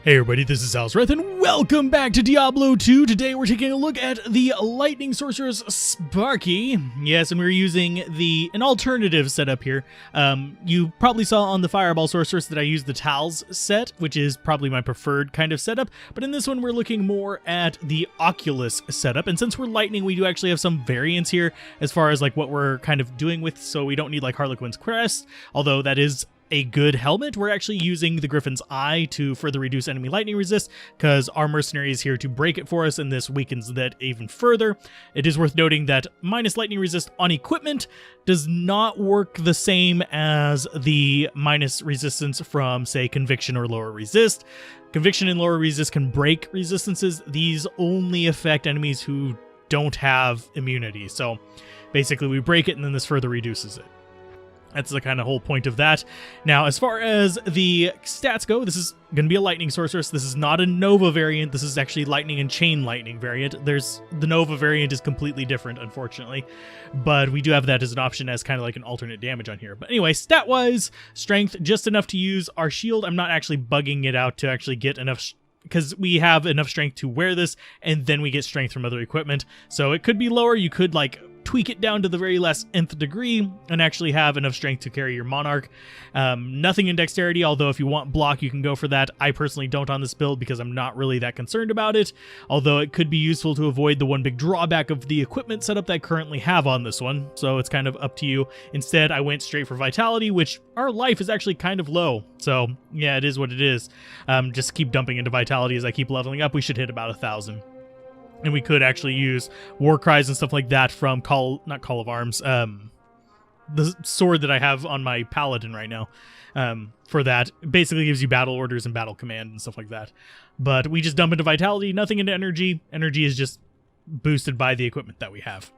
Hey everybody, this is Alzorath, and welcome back to Diablo 2. Today we're taking a look at the Lightning Sorceress Sparky. Yes, and we're using an alternative setup here. You probably saw on the Fireball Sorceress that I used the Tals set, which is probably my preferred kind of setup. But in this one, we're looking more at the Oculus setup. And since we're Lightning, we do actually have some variants here as far as like what we're kind of doing with, so we don't need like Harlequin's Crest, although that is a good helmet. We're actually using the Griffin's Eye to further reduce enemy lightning resist because our mercenary is here to break it for us, and this weakens that even further. It is worth noting that minus lightning resist on equipment does not work the same as the minus resistance from, say, Conviction or lower resist. Conviction and lower resist can break resistances. These only affect enemies who don't have immunity. So basically we break it and then this further reduces it. That's the kind of whole point of that. Now, as far as the stats go, this is going to be a Lightning Sorceress. This is not a Nova variant. This is actually Lightning and Chain Lightning variant. The Nova variant is completely different, unfortunately. But we do have that as an option as kind of like an alternate damage on here. But anyway, stat-wise, strength, just enough to use our shield. I'm not actually bugging it out to actually get enough, because we have enough strength to wear this, and then we get strength from other equipment. So it could be lower. You could, like, tweak it down to the very last nth degree and actually have enough strength to carry your Monarch. Nothing in dexterity, although if you want block, you can go for that. I personally don't on this build because I'm not really that concerned about it, although it could be useful to avoid the one big drawback of the equipment setup that I currently have on this one, so it's kind of up to you. Instead, I went straight for Vitality, which our life is actually kind of low, so yeah, it is what it is. Just keep dumping into Vitality as I keep leveling up. We should hit about 1,000. And we could actually use war cries and stuff like that from not Call of Arms, the sword that I have on my Paladin right now. For that, it basically gives you battle orders and battle command and stuff like that. But we just dump into Vitality, nothing into Energy. Energy is just boosted by the equipment that we have.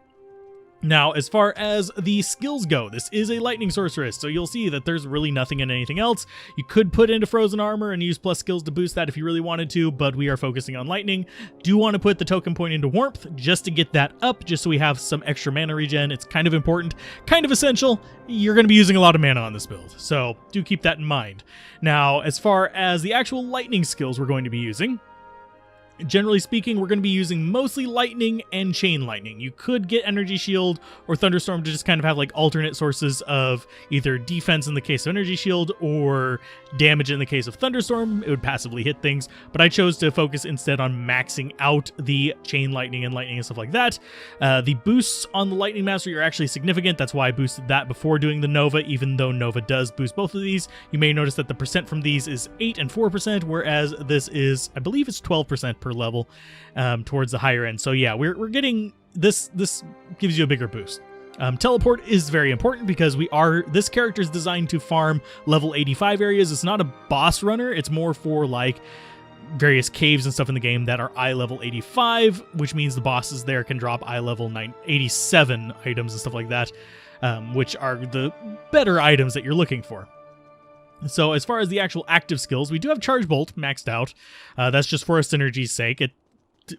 Now, as far as the skills go, this is a Lightning Sorceress, so you'll see that there's really nothing in anything else. You could put into Frozen Armor and use plus skills to boost that if you really wanted to, but we are focusing on Lightning. Do want to put the token point into Warmth just to get that up, just so we have some extra mana regen. It's kind of important, kind of essential. You're going to be using a lot of mana on this build, so do keep that in mind. Now, as far as the actual Lightning skills we're going to be using, generally speaking, we're going to be using mostly Lightning and Chain Lightning. You could get Energy Shield or Thunderstorm to just kind of have like alternate sources of either defense in the case of Energy Shield or damage in the case of Thunderstorm. It would passively hit things, but I chose to focus instead on maxing out the Chain Lightning and Lightning and stuff like that. The boosts on the Lightning Mastery are actually significant. That's why I boosted that before doing the Nova, even though Nova does boost both of these. You may notice that the percent from these is 8 and 4%, whereas this is, I believe it's 12% per level, towards the higher end. So yeah, we're getting this gives you a bigger boost. Teleport is very important because this character is designed to farm level 85 areas. It's not a boss runner, it's more for like various caves and stuff in the game that are eye level 85, which means the bosses there can drop eye level 87 items and stuff like that, which are the better items that you're looking for. So as far as the actual active skills, we do have Charge Bolt maxed out. That's just for a synergy's sake. It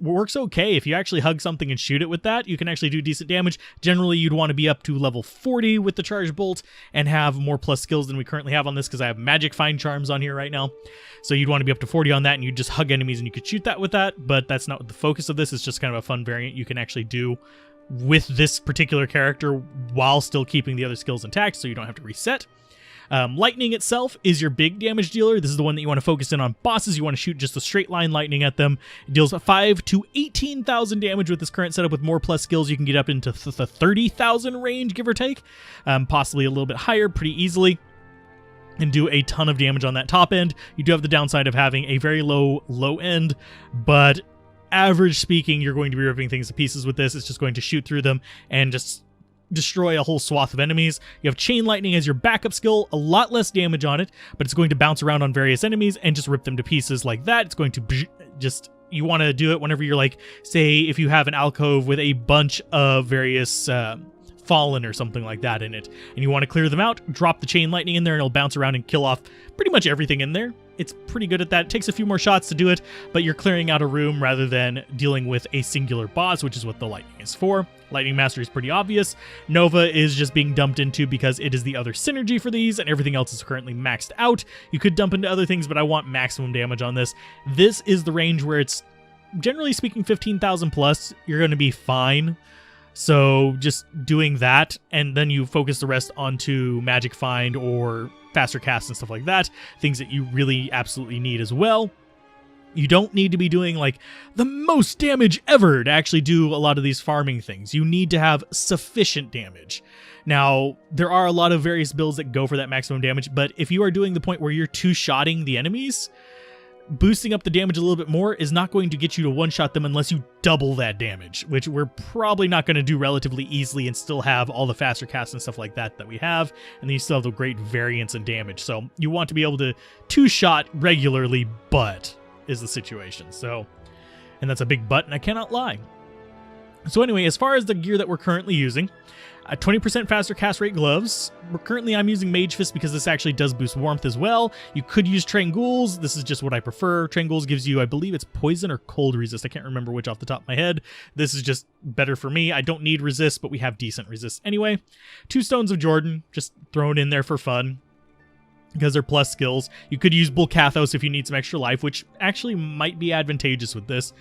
works okay. If you actually hug something and shoot it with that, you can actually do decent damage. Generally, you'd want to be up to level 40 with the Charge Bolt and have more plus skills than we currently have on this, because I have Magic Find Charms on here right now. So you'd want to be up to 40 on that, and you'd just hug enemies and you could shoot that with that, but that's not the focus of this. It's just kind of a fun variant you can actually do with this particular character while still keeping the other skills intact, so you don't have to reset. Lightning itself is your big damage dealer. This is the one that you want to focus in on bosses. You want to shoot just a straight line lightning at them. It deals 5 to 18,000 damage with this current setup. With more plus skills, you can get up into the 30,000 range, give or take. Possibly a little bit higher pretty easily, and do a ton of damage on that top end. You do have the downside of having a very low end, but average speaking, you're going to be ripping things to pieces with this. It's just going to shoot through them and just destroy a whole swath of enemies. You have Chain Lightning as your backup skill, a lot less damage on it, but it's going to bounce around on various enemies and just rip them to pieces like that. It's going to just, you want to do it whenever you're like, say if you have an alcove with a bunch of various Fallen or something like that in it, and you want to clear them out, drop the Chain Lightning in there and it'll bounce around and kill off pretty much everything in there. it's pretty good at that. It takes a few more shots to do it, but you're clearing out a room rather than dealing with a singular boss, which is what the Lightning is for. Lightning Mastery is pretty obvious. Nova is just being dumped into because it is the other synergy for these, and everything else is currently maxed out. You could dump into other things, but I want maximum damage on this. This is the range where it's, generally speaking, 15,000 plus. You're going to be fine. So just doing that, and then you focus the rest onto Magic Find or faster cast and stuff like that, things that you really absolutely need as well. You don't need to be doing like the most damage ever to actually do a lot of these farming things. You need to have sufficient damage. Now, there are a lot of various builds that go for that maximum damage, but if you are doing the point where you're two-shotting the enemies, boosting up the damage a little bit more is not going to get you to one-shot them unless you double that damage, which we're probably not going to do relatively easily and still have all the faster casts and stuff like that we have, and then you still have the great variance in damage. So you want to be able to two-shot regularly, but is the situation. So, and that's a big but, and I cannot lie. So anyway, as far as the gear that we're currently using, 20% faster cast rate gloves. I'm using Mage Fist because this actually does boost warmth as well. You could use Trangools. This is just what I prefer. Trangools gives you, I believe it's poison or cold resist. I can't remember which off the top of my head. This is just better for me. I don't need resist, but we have decent resist anyway. 2 Stones of Jordan, just thrown in there for fun, because they're plus skills. You could use Bulkathos if you need some extra life, which actually might be advantageous with this.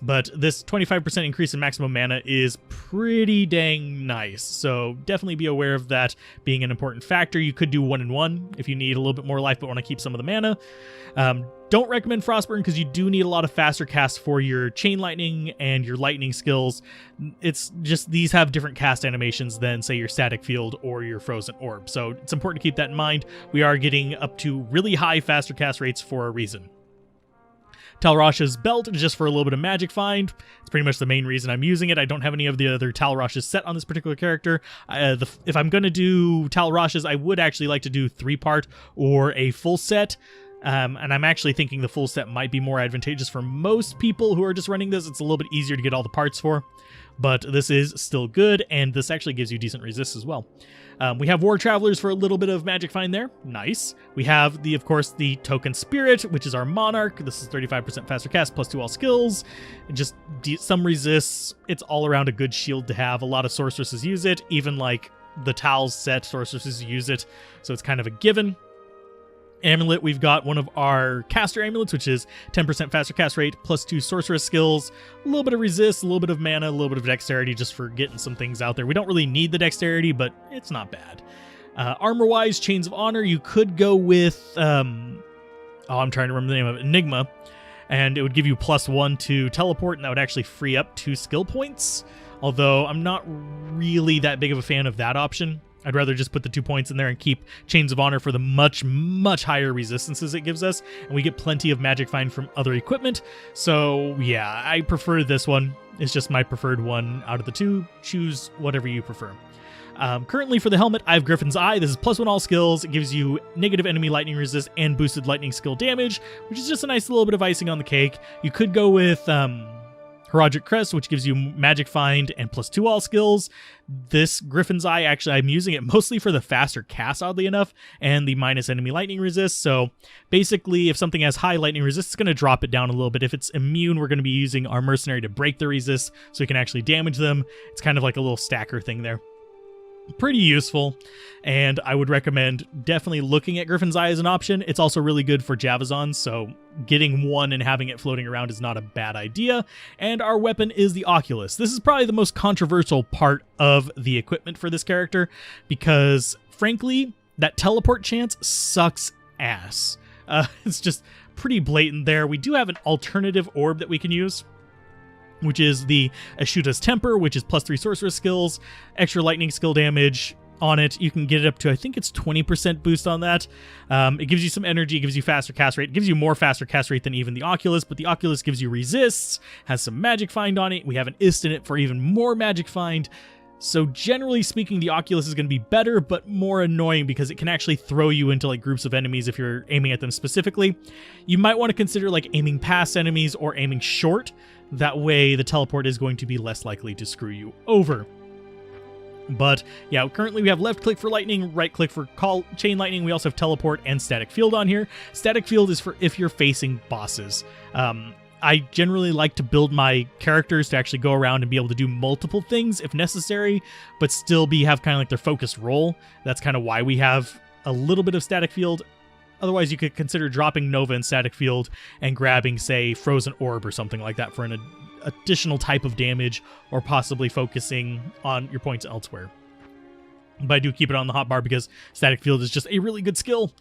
But this 25% increase in maximum mana is pretty dang nice. So definitely be aware of that being an important factor. You could do 1-in-1 if you need a little bit more life but want to keep some of the mana. Don't recommend Frostburn because you do need a lot of faster casts for your Chain Lightning and your Lightning skills. It's just these have different cast animations than, say, your Static Field or your Frozen Orb. So it's important to keep that in mind. We are getting up to really high faster cast rates for a reason. Talrash's belt is just for a little bit of magic find. It's pretty much the main reason I'm using it. I don't have any of the other Talrash's set on this particular character. If I'm going to do Talrash's, I would actually like to do 3-part or a full set. And I'm actually thinking the full set might be more advantageous for most people who are just running this. It's a little bit easier to get all the parts for. But this is still good, and this actually gives you decent resist as well. We have War Travelers for a little bit of magic find there. Nice. We have, of course, the Token Spirit, which is our Monarch. This is 35% faster cast, plus 2 all skills. Just some resists. It's all around a good shield to have. A lot of sorceresses use it. Even like the Tal's set, sorceresses use it. So it's kind of a given. Amulet, we've got one of our caster amulets, which is 10% faster cast rate, plus 2 sorceress skills, a little bit of resist, a little bit of mana, a little bit of dexterity just for getting some things out there. We don't really need the dexterity, but it's not bad. Armor-wise, Chains of Honor, you could go with, I'm trying to remember the name of it, Enigma, and it would give you +1 to teleport, and that would actually free up 2 skill points, although I'm not really that big of a fan of that option. I'd rather just put the 2 points in there and keep Chains of Honor for the much, much higher resistances it gives us. And we get plenty of magic find from other equipment. So yeah, I prefer this one. It's just my preferred one out of the 2. Choose whatever you prefer. Currently for the helmet, I have Griffin's Eye. This is +1 all skills. It gives you negative enemy lightning resist and boosted lightning skill damage, which is just a nice little bit of icing on the cake. You could go with Heraldric Crest, which gives you magic find and +2 all skills. This Griffin's Eye, actually, I'm using it mostly for the faster cast, oddly enough, and the minus enemy lightning resist. So basically, if something has high lightning resist, it's going to drop it down a little bit. If it's immune, we're going to be using our mercenary to break the resist so we can actually damage them. It's kind of like a little stacker thing there. Pretty useful, and I would recommend definitely looking at Griffin's Eye as an option. It's also really good for Javazons, so getting one and having it floating around is not a bad idea. And our weapon is the Oculus. This is probably the most controversial part of the equipment for this character, because frankly, that teleport chance sucks ass. It's just pretty blatant there. We do have an alternative orb that we can use, which is the Ashuta's Temper, which is +3 sorceress skills, extra lightning skill damage on it. You can get it up to, I think it's 20% boost on that. It gives you some energy, it gives you faster cast rate, it gives you more faster cast rate than even the Oculus, but the Oculus gives you resists, has some magic find on it. We have an Ist in it for even more magic find. So generally speaking, the Oculus is going to be better, but more annoying because it can actually throw you into like groups of enemies if you're aiming at them specifically. You might want to consider like aiming past enemies or aiming short. That way the teleport is going to be less likely to screw you over. But yeah, currently we have left click for lightning, right click for call chain lightning. We also have teleport and static field on here. Static field is for if you're facing bosses. I generally like to build my characters to actually go around and be able to do multiple things if necessary, but still have kind of like their focused role. That's kind of why we have a little bit of static field. Otherwise, you could consider dropping Nova and static field and grabbing, say, Frozen Orb or something like that for an additional type of damage, or possibly focusing on your points elsewhere. But I do keep it on the hotbar because static field is just a really good skill.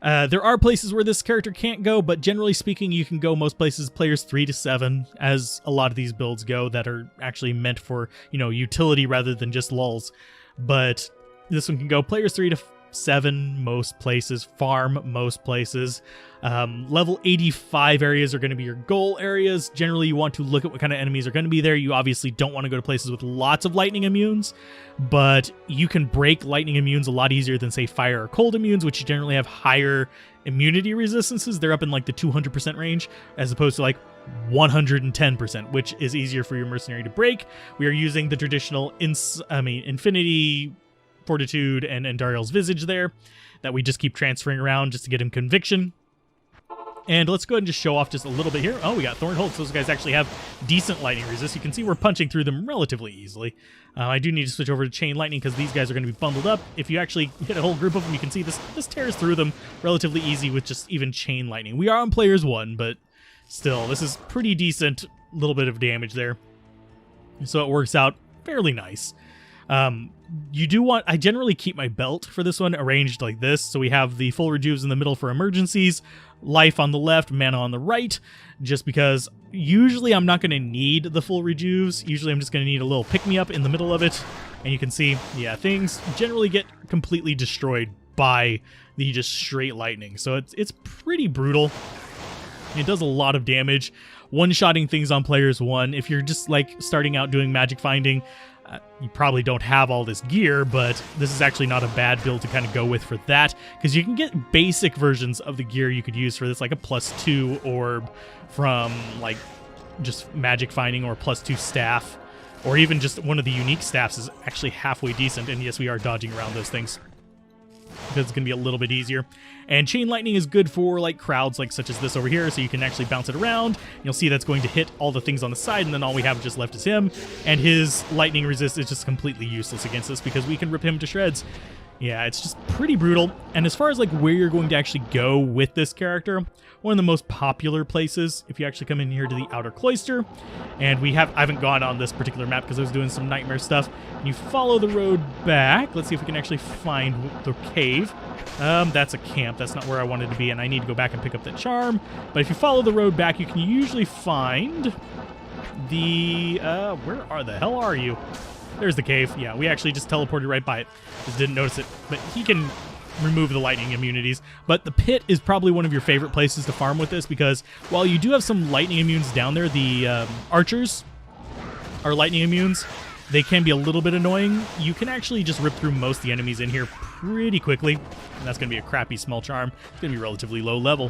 There are places where this character can't go, but generally speaking, you can go most places players 3 to 7, as a lot of these builds go that are actually meant for, utility rather than just lulls. But this one can go players 3 to 7 most places, farm most places. Level 85 areas are going to be your goal areas. Generally, you want to look at what kind of enemies are going to be there. You obviously don't want to go to places with lots of lightning immunes, but you can break lightning immunes a lot easier than, say, fire or cold immunes, which generally have higher immunity resistances. They're up in like the 200% range, as opposed to like 110%, which is easier for your mercenary to break. We are using the traditional Infinity, Fortitude, and Dariel's Visage there that we just keep transferring around just to get him conviction. And let's go ahead and just show off just a little bit here. Oh, we got Thorn Hulks. Those guys actually have decent lightning resist. You can see we're punching through them relatively easily. I do need to switch over to Chain Lightning because these guys are going to be bundled up. If you actually hit a whole group of them, you can see this tears through them relatively easy with just even Chain Lightning. We are on players 1, but still, this is pretty decent little bit of damage there. So it works out fairly nice. I generally keep my belt for this one arranged like this. So we have the full rejuves in the middle for emergencies, life on the left, mana on the right, just because usually I'm not going to need the full rejuves. Usually I'm just going to need a little pick-me-up in the middle of it. And you can see, yeah, things generally get completely destroyed by the just straight lightning. So it's pretty brutal. It does a lot of damage. One-shotting things on players 1. If you're just like starting out doing magic finding, you probably don't have all this gear, but this is actually not a bad build to kind of go with for that, because you can get basic versions of the gear you could use for this, like a +2 orb from like just magic finding, or +2 staff, or even just one of the unique staffs is actually halfway decent. And yes, we are dodging around those things because it's going to be a little bit easier. And Chain Lightning is good for like crowds like such as this over here, so you can actually bounce it around. You'll see that's going to hit all the things on the side, and then all we have just left is him. And his lightning resist is just completely useless against us because we can rip him to shreds. Yeah, it's just pretty brutal. And as far as like where you're going to actually go with this character, one of the most popular places, if you actually come in here to the Outer Cloister, and I haven't gone on this particular map because I was doing some nightmare stuff, and you follow the road back. Let's see if we can actually find the cave. That's a camp. That's not where I wanted to be, and I need to go back and pick up that charm. But if you follow the road back, you can usually find the, where the hell are you? There's the cave. Yeah, we actually just teleported right by it. Just didn't notice it. But he can remove the lightning immunities. But the pit is probably one of your favorite places to farm with this, because while you do have some lightning immunes down there, the archers are lightning immunes. They can be a little bit annoying. You can actually just rip through most of the enemies in here pretty quickly. And that's going to be a crappy small charm. It's going to be relatively low level.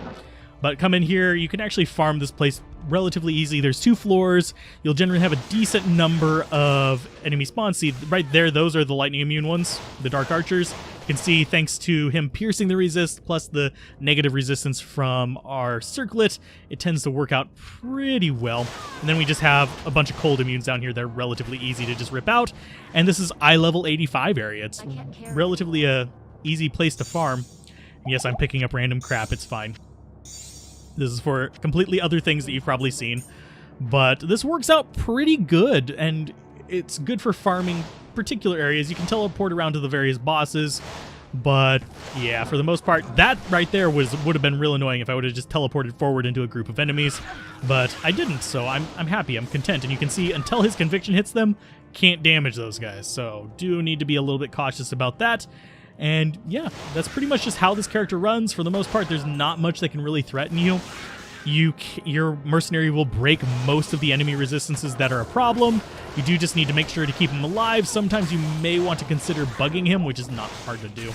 But come in here, you can actually farm this place relatively easy. There's 2 floors. You'll generally have a decent number of enemy spawns. See, right there, those are the lightning immune ones, the Dark Archers. You can see, thanks to him piercing the resist, plus the negative resistance from our circlet, it tends to work out pretty well. And then we just have a bunch of cold immunes down here that are relatively easy to just rip out. And this is eye level 85 area. It's relatively a easy place to farm. And yes, I'm picking up random crap. It's fine. This is for completely other things that you've probably seen. But this works out pretty good, and it's good for farming particular areas. You can teleport around to the various bosses, but yeah, for the most part, that right there would have been real annoying if I would have just teleported forward into a group of enemies, but I didn't, so I'm happy, I'm content. And you can see, until his conviction hits them, can't damage those guys, so do need to be a little bit cautious about that. And yeah, that's pretty much just how this character runs. For the most part, there's not much that can really threaten you. Your mercenary will break most of the enemy resistances that are a problem. You do just need to make sure to keep him alive. Sometimes you may want to consider bugging him, which is not hard to do.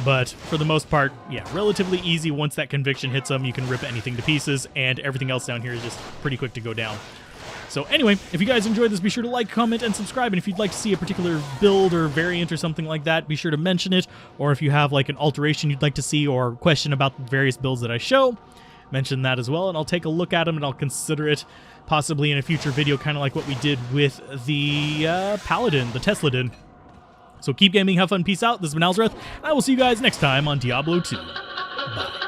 But for the most part, yeah, relatively easy. Once that conviction hits him, you can rip anything to pieces, and everything else down here is just pretty quick to go down. So anyway, if you guys enjoyed this, be sure to like, comment, and subscribe. And if you'd like to see a particular build or variant or something like that, be sure to mention it. Or if you have like an alteration you'd like to see or question about the various builds that I show, mention that as well, and I'll take a look at them and I'll consider it possibly in a future video, kind of like what we did with the Paladin, the Tesladin. So keep gaming, have fun, peace out. This has been Alzorath, and I will see you guys next time on Diablo 2. Bye.